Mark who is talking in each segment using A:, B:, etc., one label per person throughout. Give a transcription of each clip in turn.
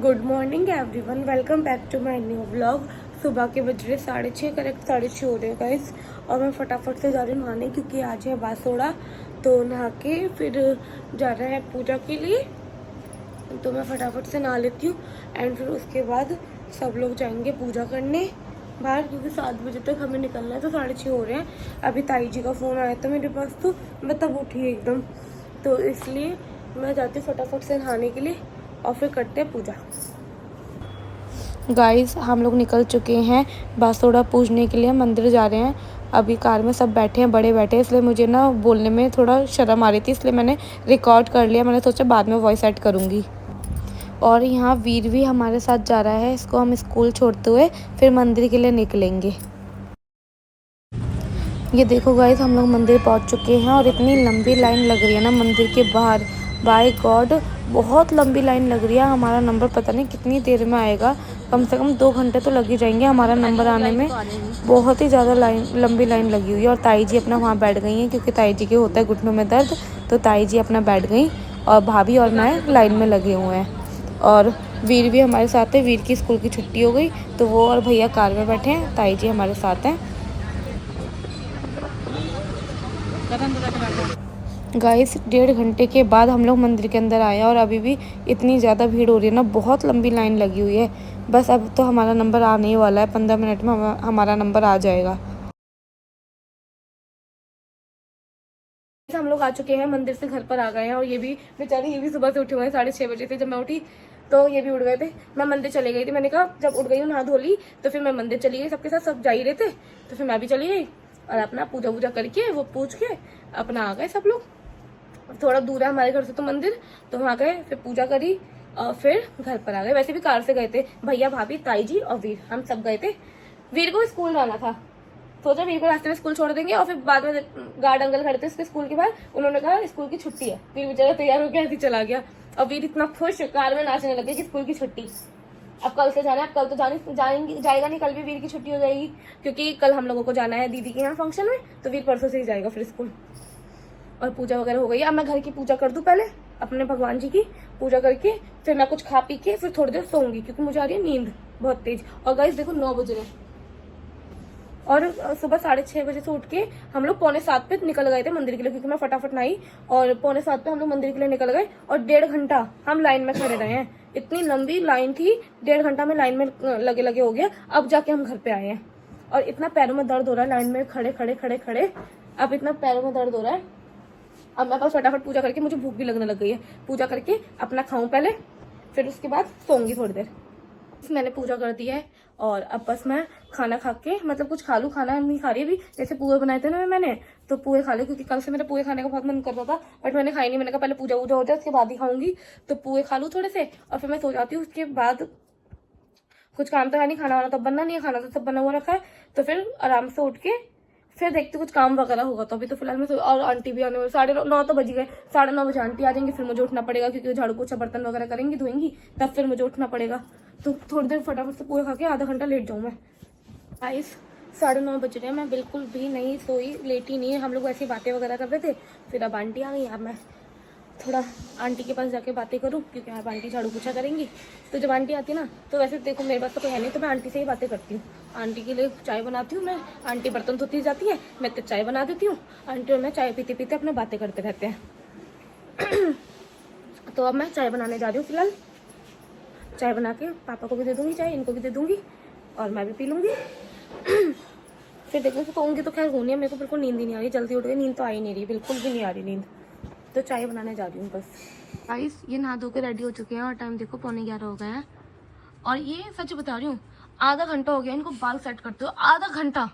A: Good morning everyone, welcome back to my new vlog. सुबह के बज रहे 6:30, करेक्ट 6:30 हो रहे गाइस। और मैं फटाफट से जा रही हूँ नहाने क्योंकि आज है बासोड़ा। तो नहा के फिर जा रहा है पूजा के लिए, तो मैं फटाफट से नहा लेती हूँ। एंड फिर उसके बाद सब लोग जाएंगे पूजा करने बाहर, क्योंकि 7 बजे तक हमें निकलना है। तो 6:30 हो रहे हैं। अभी ताई जी का फ़ोन आया था मेरे पास, तो मैं तब उठी एकदम, तो इसलिए मैं जाती हूँ फटाफट से नहाने के लिए और फिर करते हैं पूजा। गाइस, हम लोग निकल चुके हैं बासोड़ा पूजने के लिए, मंदिर जा रहे हैं। अभी कार में सब बैठे हैं, बड़े बैठे हैं, इसलिए मुझे ना बोलने में थोड़ा शर्म आ रही थी, इसलिए मैंने रिकॉर्ड कर लिया। मैंने सोचा बाद में वॉइस ऐड करूँगी। और यहाँ वीर भी हमारे साथ जा रहा है, इसको हम स्कूल छोड़ते हुए फिर मंदिर के लिए निकलेंगे। ये देखो गाइस, हम लोग मंदिर पहुँच चुके हैं और इतनी लंबी लाइन लग रही है ना मंदिर के बाहर। बाय गॉड, बहुत लंबी लाइन लग रही है। हमारा नंबर पता नहीं कितनी देर में आएगा, कम से कम 2 घंटे तो लग ही जाएंगे हमारा नंबर आने में। बहुत ही ज़्यादा लंबी लाइन लगी हुई है। और ताई जी अपना वहाँ बैठ गई हैं, क्योंकि ताई जी के होता है घुटनों में दर्द, तो ताई जी अपना बैठ गई और भाभी और मैं लाइन में लगे हुए हैं। और वीर भी हमारे साथ है। वीर की स्कूल की छुट्टी हो गई, तो वो और भैया कार में बैठे हैं, ताई जी हमारे साथ हैं। गाइस, 1.5 घंटे के बाद हम लोग मंदिर के अंदर आए हैं और अभी भी इतनी ज़्यादा भीड़ हो रही है ना, बहुत लंबी लाइन लगी हुई है। बस अब तो हमारा नंबर आने ही वाला है, 15 मिनट में हमारा नंबर आ जाएगा। हम लोग आ चुके हैं, मंदिर से घर पर आ गए हैं। और ये भी बेचारे, ये भी सुबह से उठे हुए हैं। 6:30 बजे थे जब मैं उठी, तो ये भी उठ गए थे। मैं मंदिर चली गई थी, मैंने कहा जब उठ गई हूँ नहा धो ली, तो फिर मैं मंदिर चली गई। सबके साथ सब जा ही रहे थे, तो फिर मैं भी चली गई और अपना पूजा वूजा करके वो पूछ के अपना आ गए सब लोग। थोड़ा दूर है हमारे घर से तो मंदिर, तो वहाँ गए, फिर पूजा करी और फिर घर पर आ गए। वैसे भी कार से गए थे, भैया भाभी ताई जी और वीर, हम सब गए थे। वीर को स्कूल जाना था, सोचा वीर को रास्ते में स्कूल छोड़ देंगे। और फिर बाद में गार्ड अंकल खड़े थे उसके स्कूल के बाहर, उन्होंने कहा स्कूल की छुट्टी है। वीर बेचारा तैयार होकर ऐसे चला गया। और वीर इतना खुश कार में नाचने लगे कि स्कूल की छुट्टी, अब कल से जाना है। अब कल तो जाएगा नहीं, कल भी वीर की छुट्टी हो जाएगी, क्योंकि कल हम लोगों को जाना है दीदी के यहाँ फंक्शन में। तो वीर परसों से ही जाएगा फिर स्कूल। और पूजा वगैरह हो गई। अब मैं घर की पूजा कर दूं, पहले अपने भगवान जी की पूजा करके फिर मैं कुछ खा पी के फिर थोड़ी देर सोऊंगी, क्योंकि मुझे आ रही है नींद बहुत तेज। और गाइस देखो 9 बज रहे हैं और सुबह 6:30 बजे से उठ के हम लोग 6:45 पे निकल गए थे मंदिर के लिए, क्योंकि मैं फटाफट नहाई और 6:45 पे हम लोग मंदिर के लिए निकल गए। और 1.5 घंटा हम लाइन में खड़े रहे हैं। इतनी लंबी लाइन थी, 1.5 घंटा में लाइन में लगे लगे हो गया। अब जाके हम घर पे आए हैं और इतना पैरों में दर्द हो रहा है लाइन में खड़े खड़े खड़े खड़े। अब इतना पैरों में दर्द हो रहा है। अब मैं बस फटाफट पूजा करके, मुझे भूख भी लगने लग गई है, पूजा करके अपना खाऊं पहले, फिर उसके बाद सोऊंगी थोड़ी देर। मैंने पूजा कर दी है और अब बस मैं खाना खा के, मतलब कुछ खा लूँ। खाना नहीं खा रही अभी, जैसे पुए बनाए थे ना मैंने, तो पुए खा लूँ, क्योंकि कल से मेरा पुए खाने का बहुत मन कर रहा था, बट मैंने खाई नहीं। मैंने कहा पहले पूजा वूजा हो जाए उसके बाद ही खाऊंगी, तो पुए खा लूँ थोड़े से और फिर मैं सो जाती हूँ। उसके बाद कुछ काम तो है नहीं, खाना वाना तो बनना नहीं है, खाना तो सब बना हुआ रखा है। तो फिर आराम से उठ के फिर देखते कुछ काम वगैरह होगा। तो अभी तो फिलहाल मैं और आंटी भी आने वाले, 9:30 तो बज गए। 9:30 बजे आंटी आ जाएंगी, फिर मुझे उठना पड़ेगा, क्योंकि झाड़ू पोछा बर्तन वगैरह करेंगी, धोएंगी, तब फिर मुझे उठना पड़ेगा। तो थोड़ी देर फटाफट से पूरा खा के आधा घंटा लेट जाऊँ मैं। गाइस 9:30 बज रहे हैं, मैं बिल्कुल भी नहीं सोई, लेट ही नहीं है। हम लोग ऐसी बातें वगैरह कर रहे थे, फिर अब आंटी आ गई। अब मैं थोड़ा आंटी के पास जाके बातें करूं, क्योंकि आप आंटी झाड़ू पोछा करेंगी। तो जब आंटी आती है ना, तो वैसे देखो मेरे पास तो कोई है नहीं, तो मैं आंटी से ही बातें करती हूँ। आंटी के लिए चाय बनाती हूँ मैं, आंटी बर्तन धोती जाती है, मैं तो चाय बना देती हूँ। आंटी और मैं चाय पीते पीते अपने बातें करते रहते हैं। तो अब मैं चाय बनाने जा रही हूँ फिलहाल। चाय बना के पापा को भी दे दूँगी चाय, इनको भी दे दूँगी और मैं भी पी लूँगी। फिर देखो सोऊंगी तो खैर होनी है। मेरे को बिल्कुल नींद ही नहीं आ रही, जल्दी उठ गई, नींद तो आ ही नहीं रही, बिल्कुल भी नहीं आ रही नींद। तो चाय बनाने जा रही हूँ बस। गाइस, ये नहा धो के रेडी हो चुके हैं और टाइम देखो 11:15 हो गए हैं। और ये सच बता रही हूँ, आधा घंटा हो गया इनको बाल सेट करते हो, आधा घंटा,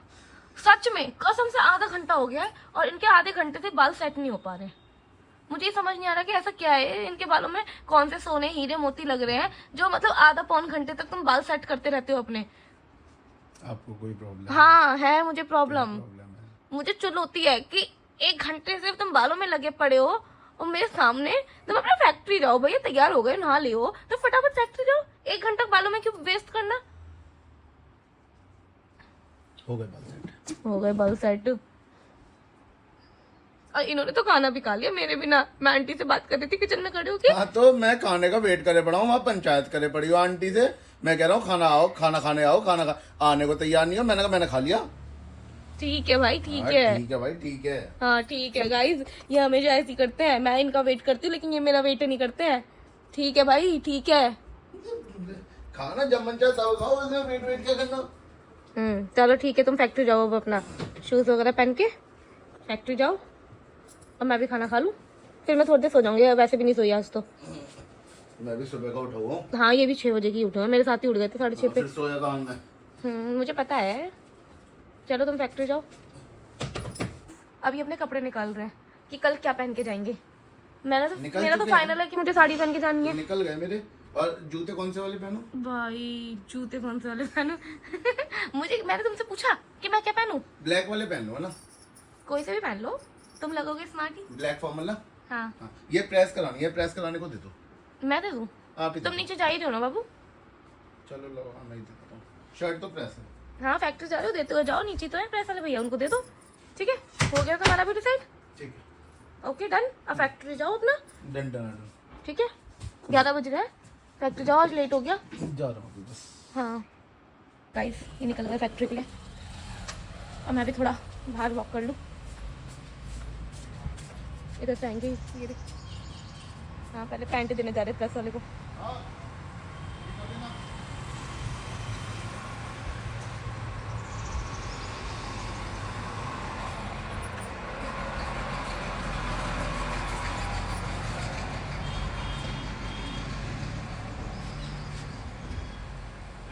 A: सच में कसम से आधा घंटा हो गया है। और इनके आधे घंटे से बाल सेट नहीं हो पा रहे। मुझे ये समझ नहीं आ रहा कि ऐसा क्या है इनके बालों में, कौन से सोने हीरे मोती लग रहे हैं, जो मतलब आधा पौन घंटे तक तुम बाल सेट करते रहते हो अपने।
B: आपको कोई प्रॉब्लम?
A: हाँ है मुझे प्रॉब्लम। मुझे चुल होती है कि 1 घंटे से तुम बालों में लगे पड़े हो और मेरे सामने। तुम अपना फैक्ट्री जाओ भैया, तैयार हो गए नहा ले हो तो फटाफट फैक्ट्री जाओ। 1 घंटा बालों में क्यों वेस्ट करना।
B: हो गए बाल सेट।
A: हो गए बाल सेट। और इन्होंने तो खाना भी खा लिया मेरे बिना। मैं आंटी से बात कर रही थी किचन में खड़े होके।
B: हाँ तो मैं खाने का वेट करे पड़ा हूँ, वहाँ पंचायत करे पड़ी हूँ आंटी से। मैं कह रहा हूँ खाना आओ, खाना खाने आओ, आने को तैयार नहीं हो। मैंने कहा मैंने खा लिया।
A: ठीक है भाई, ठीक
B: हाँ,
A: है।
B: ठीक है भाई, ठीक है।
A: हाँ ठीक है गाइज, ये हमेशा ऐसे ही करते हैं। मैं इनका वेट करती हूँ लेकिन ये मेरा वेट नहीं करते हैं। ठीक है भाई, ठीक है।
B: खाना जब मन चाहे तब खाओ, इसमें वेट वेट क्या करना।
A: चलो ठीक है, तुम फैक्ट्री जाओ अब अपना शूज वगैरह पहन के फैक्ट्री जाओ, और मैं भी खाना खा लूँ, फिर मैं थोड़ी देर सो जाऊंगी। वैसे भी नहीं सोई आज तो।
B: मैं भी सुबह का उठा हुआ हूँ।
A: हाँ ये भी 6 बजे की उठे हैं, मेरे साथ ही उठ गए थे 6:30 पे।
B: फिर सोया था मैं।
A: मुझे पता है। चलो तुम फैक्ट्री जाओ। अभी अपने कपड़े निकाल रहे हैं कि कल क्या पहन के जाएंगे। मेरा तो फाइनल है कि मुझे साड़ी पहन के जानी है।
B: निकल गए मेरे। और जूते कौन से वाले पहनूं?
A: भाई जूते कौन से वाले पहनूं? मैंने तुमसे पूछा कि मैं क्या पहनूं।
B: ब्लैक वाले पहन लो ना।
A: कोई से भी पहन लो, तुम लगोगे स्मार्ट ही।
B: ब्लैक फॉर्मल ना।
A: हाँ।
B: ये प्रेस कराने को दे दो।
A: मैं दे दूं?
B: आप ही
A: तुम नीचे जा ही रहे हो ना बाबू।
B: चलो लो, हाँ मैं ही देता हूँ। शर्ट तो प्रेस है।
A: हाँ फैक्ट्री जा रहे हो, देते हो जाओ। नीचे तो है प्रेस वाले भैया, उनको दे दो। ठीक है, हो गया तुम्हारा भी डिसाइड।
B: ठीक है,
A: ओके डन। अब फैक्ट्री जाओ अपना।
B: Done done.
A: ठीक है, 11 बज रहे हैं, फैक्ट्री जाओ, आज लेट हो गया।
B: जा रहा हूँ बस।
A: हाँ गाइस, ये निकल गए फैक्ट्री के लिए, और मैं भी थोड़ा बाहर वॉक कर लूँ। इधर से आएंगे ये देख। हाँ पहले पैंट देने जा रहे प्रेस वाले को।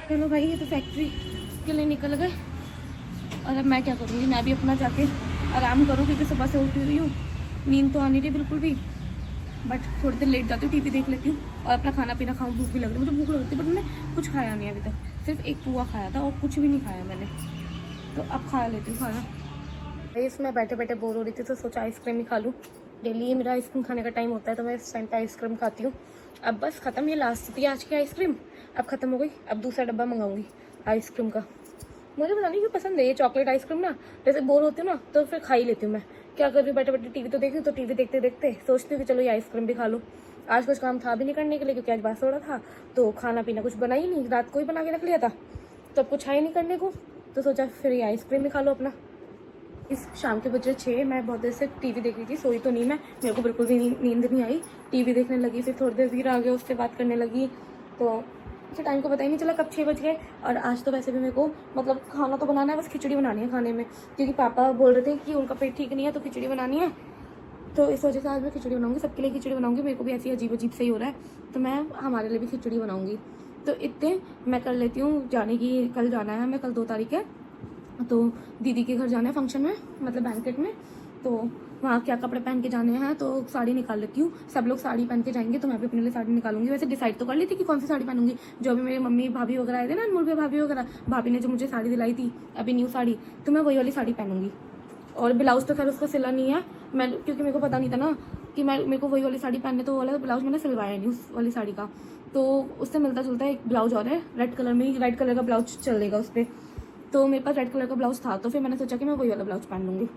A: चलो भाई, ये तो फैक्ट्री के लिए निकल गए, और अब मैं क्या करूँगी, मैं भी अपना जाके आराम करूँ, क्योंकि सुबह से उठी हुई हूँ, नींद तो आनी थी बिल्कुल भी। बट थोड़ी देर लेट जाती हूँ, टीवी देख लेती हूँ और अपना खाना पीना खाऊँ। भूख भी लग रही है, मुझे भूख लग रही थी, बट मैंने कुछ खाया नहीं अभी तक। सिर्फ एक पुआ खाया था और कुछ भी नहीं खाया मैंने, तो अब खा लेती हूँ खाना। इसमें बैठे बैठे बोर हो रही थी, तो सोचा आइसक्रीम ही खा लूँ। डेली ये मेरा आइसक्रीम खाने का टाइम होता है, तो मैं इस टाइम पर आइसक्रीम खाती हूँ। अब बस ख़त्म, ये लास्ट थी आज की आइसक्रीम, अब ख़त्म हो गई। अब दूसरा डब्बा मंगाऊंगी आइसक्रीम का। मुझे पता नहीं क्यों पसंद है ये चॉकलेट आइसक्रीम ना। जैसे बोर होती हूँ ना तो फिर खा ही लेती हूँ मैं। क्या कर रही हूँ, बैठे बैठे टीवी तो देख रही हूँ, तो टीवी देखते देखते सोचती हूँ कि चलो ये आइसक्रीम भी खा लो। आज कुछ काम था भी नहीं करने के लिए, क्योंकि आज बासोड़ा था, तो खाना पीना कुछ बना ही नहीं, रात को ही बना के रख लिया था, तो अब कुछ है ही नहीं करने को, तो सोचा फिर ये आइसक्रीम भी खा लो अपना। इस शाम के बजे 6, मैं बहुत देर से टीवी देख रही थी, सोई तो नहीं मैं, मेरे को बिल्कुल भी नींद नहीं आई। टीवी देखने लगी, फिर थोड़ी देर वीर आ गया, उससे बात करने लगी, तो टाइम को पता ही नहीं चला कब 6 बज गए। और आज तो वैसे भी मेरे को मतलब खाना तो बनाना है, बस खिचड़ी बनानी है खाने में, क्योंकि पापा बोल रहे थे कि उनका पेट ठीक नहीं है, तो खिचड़ी बनानी है। तो इस वजह से आज मैं खिचड़ी बनाऊंगी, सबके लिए खिचड़ी बनाऊंगी। मेरे को भी ऐसी अजीब अजीब से ही हो रहा है, तो मैं हमारे लिए भी खिचड़ी बनाऊंगी। तो इतने मैं कर लेती हूँ जाने की। कल जाना है हमें, कल 2 तारीख है, तो दीदी के घर जाना है फंक्शन में, मतलब बैंकेट में, तो वहाँ क्या कपड़े पहन के जाने हैं, तो साड़ी निकाल लेती हूँ। सब लोग साड़ी पहन के जाएंगे, तो मैं भी अपने लिए साड़ी निकालूंगी। वैसे डिसाइड तो कर ली थी कि कौन सी साड़ी पहनूंगी। जो अभी मेरे मम्मी भाभी वगैरह आए थे ना, अनमोल भी भाभी वगैरह, भाभी ने जो मुझे साड़ी दिलाई थी अभी न्यू साड़ी, तो मैं वही वाली साड़ी पहनूंगी। और ब्लाउज तो खैर उसका सिला नहीं है, मैं क्योंकि मेरे को पता नहीं था ना कि मेरे को वही वाली साड़ी पहनने, तो वो वाला ब्लाउज मैंने सिलवाया नहीं उस वाली साड़ी का। तो उससे मिलता जुलता एक ब्लाउज और है रेड कलर में, रेड कलर का ब्लाउज चलेगा उस पर। तो मेरे पास रेड कलर का ब्लाउज था, तो फिर मैंने सोचा कि मैं वही वाला ब्लाउज पहन लूँगी,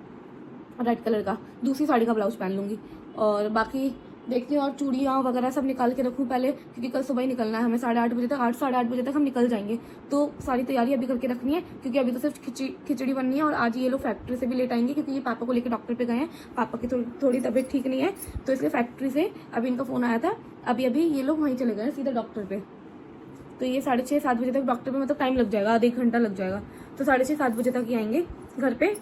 A: रेड कलर का, दूसरी साड़ी का ब्लाउज पहन लूँगी। और बाकी देखती हूँ, और चूड़ियाँ वगैरह सब निकाल के रखूँ पहले, क्योंकि कल सुबह ही निकलना है हमें, 8:30 बजे तक, 8 साढ़े 8 बजे तक हम निकल जाएंगे। तो सारी तैयारी अभी करके रखनी है, क्योंकि अभी तो सिर्फ खिचड़ी बननी है। और आज ये लोग फैक्ट्री से भी लेट आएंगे, क्योंकि ये पापा को लेकर डॉक्टर पे गए हैं। पापा की थोड़ी तबीयत ठीक नहीं है, तो इसलिए फैक्ट्री से अभी इनका फ़ोन आया था, अभी ये लोग वहीं चले गए सीधा डॉक्टर पे। तो ये 6:30 7 बजे तक डॉक्टर पे, मतलब टाइम लग जाएगा, आधा 1 घंटा लग जाएगा। तो 6:30 7 बजे तक ही आएंगे घर पे।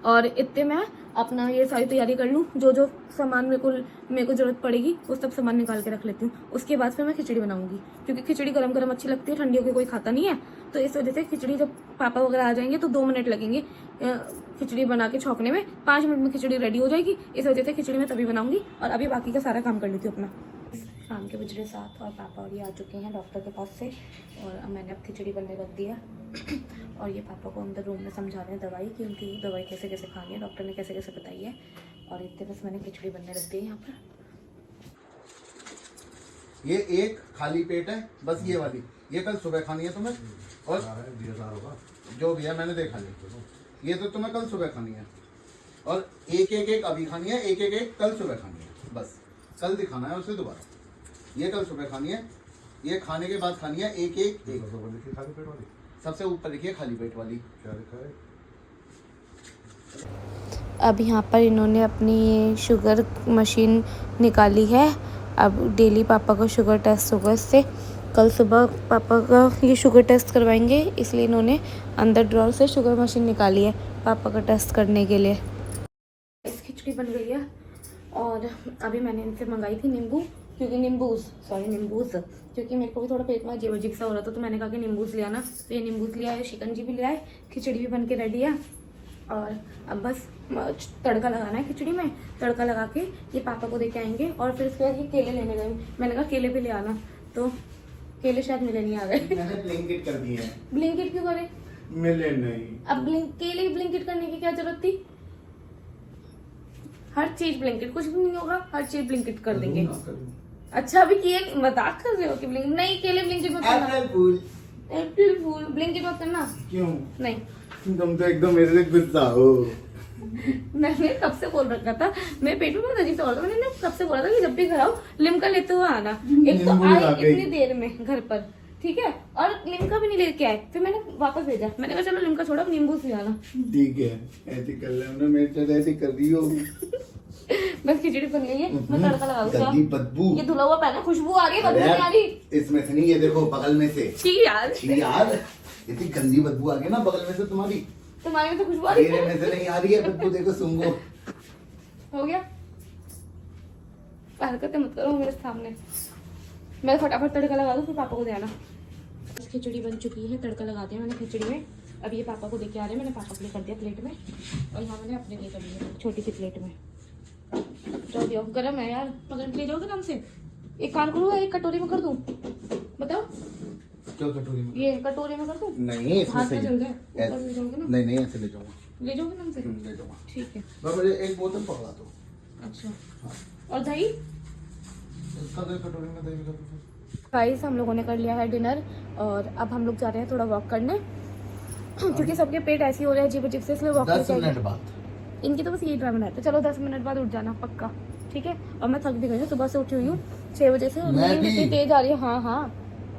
A: और इतने मैं अपना ये सारी तैयारी कर लूँ, जो सामान मेरे को ज़रूरत पड़ेगी वो सब सामान निकाल के रख लेती हूँ। उसके बाद फिर मैं खिचड़ी बनाऊंगी, क्योंकि खिचड़ी गरम गरम अच्छी लगती है, ठंडियों की कोई खाता नहीं है। तो इस वजह से खिचड़ी, जब पापा वगैरह आ जाएंगे तो 2 मिनट लगेंगे खिचड़ी बना के छौंकने में, 5 मिनट में खिचड़ी रेडी हो जाएगी। इस वजह से खिचड़ी मैं तभी बनाऊंगी, और अभी बाकी का सारा काम कर लेती हूँ अपना। शाम के बज रहे 7 और पापा और ये आ चुके हैं डॉक्टर के पास से, और मैंने अब खिचड़ी बनने रख दिया। और ये पापा को अंदर रूम में समझा रहे हैं दवाई, कि उनकी दवाई कैसे कैसे खानी है, डॉक्टर ने कैसे कैसे बताई है। और इतने बस मैंने खिचड़ी बनने रख दी है यहाँ पर।
B: ये एक खाली पेट है बस, ये वाली, ये कल सुबह खानी है तुम्हें, और जो भी है मैंने देखा नहीं, ये तो तुम्हें कल सुबह खानी है। और एक अभी खानी है, एक कल सुबह खानी है, बस कल दिखाना है उसे दोबारा। ये कल सुबह खानी है, ये खाने के बाद खानी है एक।
C: खाली पेट वाली
B: सबसे ऊपर लिखिए खाली पेट वाली।
C: क्या लिखा है?
A: अब यहाँ पर इन्होंने अपनी ये शुगर मशीन निकाली है। अब डेली पापा का शुगर टेस्ट होगा इससे। कल सुबह पापा का ये शुगर टेस्ट करवाएंगे, इसलिए इन्होंने अंदर ड्रॉर से शुगर मशीन निकाली है पापा का टेस्ट करने के लिए। इस खिचड़ी बन गई है और अभी मैंने इनसे मंगाई थी नींबू, क्योंकि नींबूस क्योंकि मेरे को भी थोड़ा पेट में अजीब सा हो रहा था, तो मैंने कहा कि नींबूस ले आना। तो ये नींबूस लिया है, शिकंजी भी लिया है, खिचड़ी भी बन के रेडी है। और अब बस तड़का लगाना है खिचड़ी में। तड़का लगा के ये पापा को देके आएंगे और फिर उसके बाद ये केले लेने गए। मैंने कहा केले भी ले आना, तो केले शायद मिले नहीं आ गए।
B: मैंने ब्लिंकिट कर दिए हैं।
A: ब्लिंकिट क्यों करे?
B: मिले नहीं।
A: अब केले ब्लिंकिट करने की क्या जरूरत थी? हर चीज ब्लिंकिट, कुछ भी नहीं होगा, हर चीज ब्लिंकिट कर देंगे। अच्छा अभी किए मजाक कर रहे हो कि ब्लिंकिट नहीं, केले ब्लिंकिट मत करना। अप्रैल फूल ब्लिंकिट मत करना।
B: क्यों?
A: नहीं
B: तुम तो एकदम मेरे से गुस्सा हो।
A: मैंने कब से बोल रखा था, मेरे पेट में बहुत अजीब सा हो रहा था। मैंने कब से बोला था कि जब भी घर आओ लिमका लेते हुए आना। एक तो आए इतनी देर में घर पर, ठीक है, और लिमका भी नहीं लेके आए। फिर मैंने वापस भेजा, मैंने कहा चलो लिमका छोड़ो, नींबू से आना।
B: ठीक है, ऐसी कर लेना, मेरे साथ ऐसी कर रही हो।
A: बस खिचड़ी बन गई है, मैं तड़का लगा दूंगा।
B: गंदी बदबू।
A: ये धुला हुआ पैन है, खुशबू आ रही है, बदबू नहीं आ रही।
B: इसमें से नहीं, ये देखो बगल में से।
A: छी यार,
B: इतनी गंदी बदबू आ गई ना बगल में से तुम्हारी।
A: तुम्हारी में तो खुशबू आ रही
B: मेरे में से नहीं आ रही है बदबू, देखो सुंगो।
A: हो गया, हरकतें मत करो मेरे सामने। मैं फटाफट तड़का लगा दूं, फिर पापा को दे आना। खिचड़ी बन चुकी है, तड़का लगा दिया मैंने खिचड़ी में। अब ये पापा को देके आ रहे हैं, मैंने पापा के लिए कर दिया प्लेट में, और यहाँ मैंने अपने लिए कर लिया छोटी सी प्लेट में। तो दियो, गरम है यार, पकड़ के ले जाओगे आराम से। एक काम करूँ, एक कटोरी में कर दूं, बताओ?
B: क्यों कटोरी में?
A: ये कटोरी में कर दूं?
B: नहीं, इसमें
A: हाथ में
B: सही
A: चल जाए,
B: है।
A: ऊपर ले जाओगे ना?
B: नहीं ऐसे ले जाऊंगा।
A: ले जाओगे ना हमसे?
B: ले जाऊंगा।
A: ठीक है।
B: बस मुझे एक बोतल पकड़ा दो।
A: अच्छा, और दही?
B: इसका दो कटोरी में दही मिला दो।
A: गाइस हम लोगों ने कर लिया है डिनर, और अब हम लोग जा रहे हैं थोड़ा वॉक करने, क्योंकि सबके पेट ऐसे हो रहे हैं अजीब अजीब से, इसलिए वॉक
B: 10 मिनट बाद।
A: इनकी तो बस यही ड्रामा रहता है। चलो 10 मिनट बाद उठ जाना पक्का, ठीक है? और मैं थक भी गई हूँ, सुबह से उठी हुई हूँ 6 बजे से, और नींद इतनी तेज आ रही है। हाँ हाँ,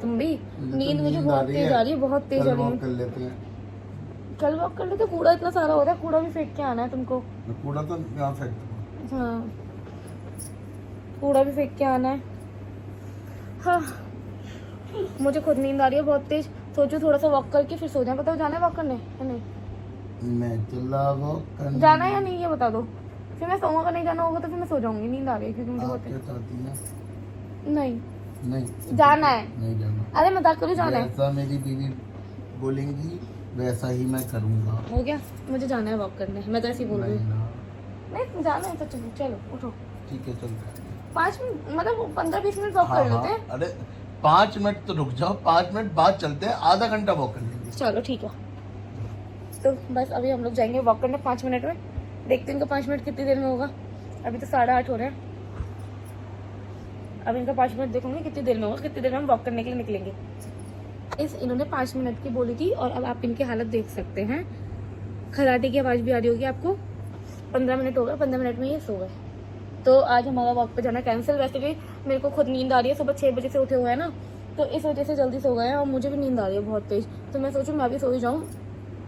A: तुम भी? नींद मुझे बहुत तेज आ रही है, बहुत तेज आ रही है।
B: कर लेते हैं,
A: कल वॉक कर लेते। कूड़ा इतना सारा हो रहा है, कूड़ा भी फेंक के आना है तुमको।
B: कूड़ा तो यहाँ फेंक दो।
A: हाँ, कूड़ा भी फेंक के आना है। हाँ, मुझे खुद नींद आ रही है बहुत तेज। सोचो थोड़ा सा वॉक करके फिर सो जाए। बताओ जाना है वॉक करने या नहीं?
B: मैं चला वॉक करने।
A: जाना है या नहीं ये बता दो, फिर मैं सोऊंगा। नहीं जाना होगा तो फिर मैं सो जाऊंगी, नींद आ रही है क्योंकि मुझे बहुत
B: क्या चाहती है?
A: नहीं
B: नहीं
A: जाना है।
B: नहीं जाना।
A: अरे मजाक करो, जाना है।
B: जैसा मेरी बीवी बोलेंगी वैसा ही मैं करूँगा।
A: हो गया, मुझे जाना है वॉक करने। मैं तो ऐसे ही बोल रही
B: नहीं
A: हूँ।
B: ना।
A: नहीं जाना है तो चलो, चलो उठो।
B: ठीक है चलते हैं।
A: 5 मिनट मतलब 15-20 मिनट वॉक कर लेते हैं।
B: अरे 5 मिनट तो रुक जाओ, 5 मिनट बाद चलते हैं, आधा घंटा वॉक कर लेंगे।
A: चलो ठीक है, तो बस अभी हम लोग जाएंगे वॉक करने 5 मिनट में। देखते हैं इनका 5 मिनट कितनी देर में होगा। अभी तो 8:30 हो रहे हैं। अब इनका 5 मिनट देखूंगी कितनी देर में होगा, कितनी देर में हम वॉक करने के लिए निकलेंगे। इन्होंने 5 मिनट की बोली थी, और अब आप इनकी हालत देख सकते हैं। खराटे की आवाज़ भी आ रही होगी आपको। 15 मिनट हो गए, 15 मिनट में ये सो गए। तो आज हमारा वॉक पे जाना कैंसिल। वैसे भी मेरे को खुद नींद आ रही है, सुबह 6 बजे से उठे हुए हैं ना, तो इस वजह से जल्दी सो गए हैं, और मुझे भी नींद आ रही है बहुत तेज। तो मैं सोचूं मैं भी सो ही जाऊँ।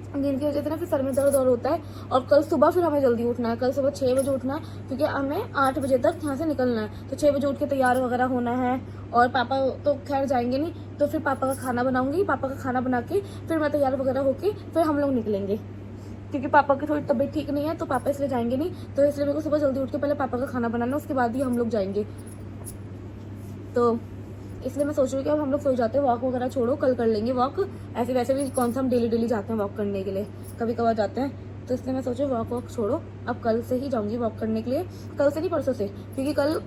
A: नींद की वजह से ना फिर सर में दर्द और होता है। और कल सुबह फिर हमें जल्दी उठना है, कल सुबह 6 बजे उठना है, क्योंकि हमें 8 बजे तक यहाँ से निकलना है। तो 6 बजे उठ के तैयार वगैरह होना है। और पापा तो खैर जाएंगे नहीं, तो फिर पापा का खाना बनाऊंगी। पापा का खाना बना के फिर मैं तैयार वगैरह होके फिर हम लोग निकलेंगे, क्योंकि पापा की थोड़ी तबीयत ठीक नहीं है, तो पापा इसलिए जाएंगे नहीं। तो इसलिए मेरे को सुबह जल्दी उठ के पहले पापा का खाना बनाना, उसके बाद ही हम लोग जाएंगे। तो इसलिए मैं सोच रही हूँ कि अब हम लोग सो जाते हैं, वॉक वगैरह छोड़ो, कल कर लेंगे वॉक। ऐसे वैसे भी कौन सा हम डेली जाते हैं वॉक करने के लिए, कभी कभार जाते हैं। तो इसलिए मैं सोच रही हूँ वॉक छोड़ो, अब कल से ही जाऊँगी वॉक करने के लिए। कल से नहीं, परसों से, क्योंकि कल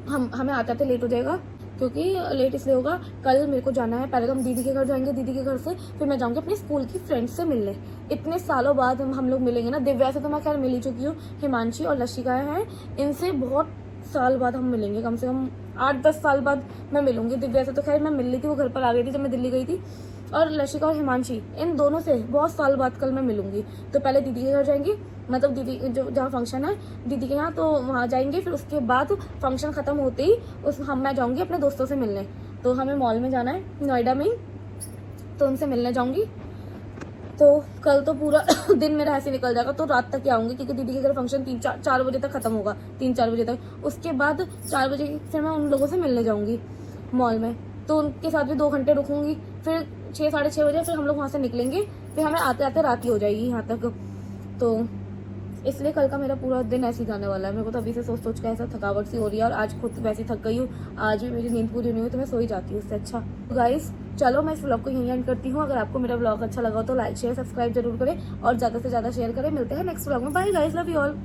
A: हमें आते लेट हो जाएगा। क्योंकि लेट इसलिए होगा, कल मेरे को जाना है, पहले तो हम दीदी के घर जाएंगे, दीदी के घर से फिर मैं जाऊँगी अपने स्कूल की फ्रेंड्स से मिलने। इतने सालों बाद हम लोग मिलेंगे ना। दिव्या से तो मैं खैर मिल ही चुकी हूँ, हिमांशी और लशिका हैं, इनसे बहुत साल बाद हम मिलेंगे, कम से कम 8-10 साल बाद मैं मिलूंगी। दिव्या से तो खैर मैं मिल ली थी, वो घर पर आ गई थी जब मैं दिल्ली गई थी, और लशिका और हिमांशी, इन दोनों से बहुत साल बाद कल मैं मिलूंगी। तो पहले दीदी के घर जाएंगी, मतलब दीदी जो जहाँ फंक्शन है दीदी के यहाँ, तो वहाँ जाएंगे। फिर उसके बाद फंक्शन खत्म होते ही मैं जाऊंगी अपने दोस्तों से मिलने। तो हमें मॉल में जाना है नोएडा में ही, तो उनसे मिलने जाऊंगी। तो कल तो पूरा दिन मेरा ऐसे निकल जाएगा, तो रात तक ही आऊंगी क्योंकि दीदी के घर फंक्शन 3-4 बजे तक खत्म होगा, 3-4 बजे तक। उसके बाद 4 बजे फिर मैं उन लोगों से मिलने जाऊंगी मॉल में, तो उनके साथ भी 2 घंटे रुकूंगी। फिर 6-6:30 बजे फिर हम लोग वहाँ से निकलेंगे। फिर हमें आते आते रात ही हो जाएगी यहाँ तक। तो इसलिए कल का मेरा पूरा दिन ऐसे ही जाने वाला है। मेरे को तो अभी से सोच सोच के ऐसा थकावट सी हो रही है, और आज खुद वैसे थक गई हूँ। आज भी मेरी नींद पूरी नहीं हुई, तो मैं सो ही जाती हूँ उससे अच्छा। गाइस चलो मैं इस व्लॉग को यहीं एंड करती हूँ। अगर आपको मेरा व्लॉग अच्छा लगा तो लाइक शेयर सब्सक्राइब जरूर करें और ज़्यादा से ज़्यादा शेयर करें। मिलते हैं नेक्स्ट व्लॉग में। Bye guys, love you all.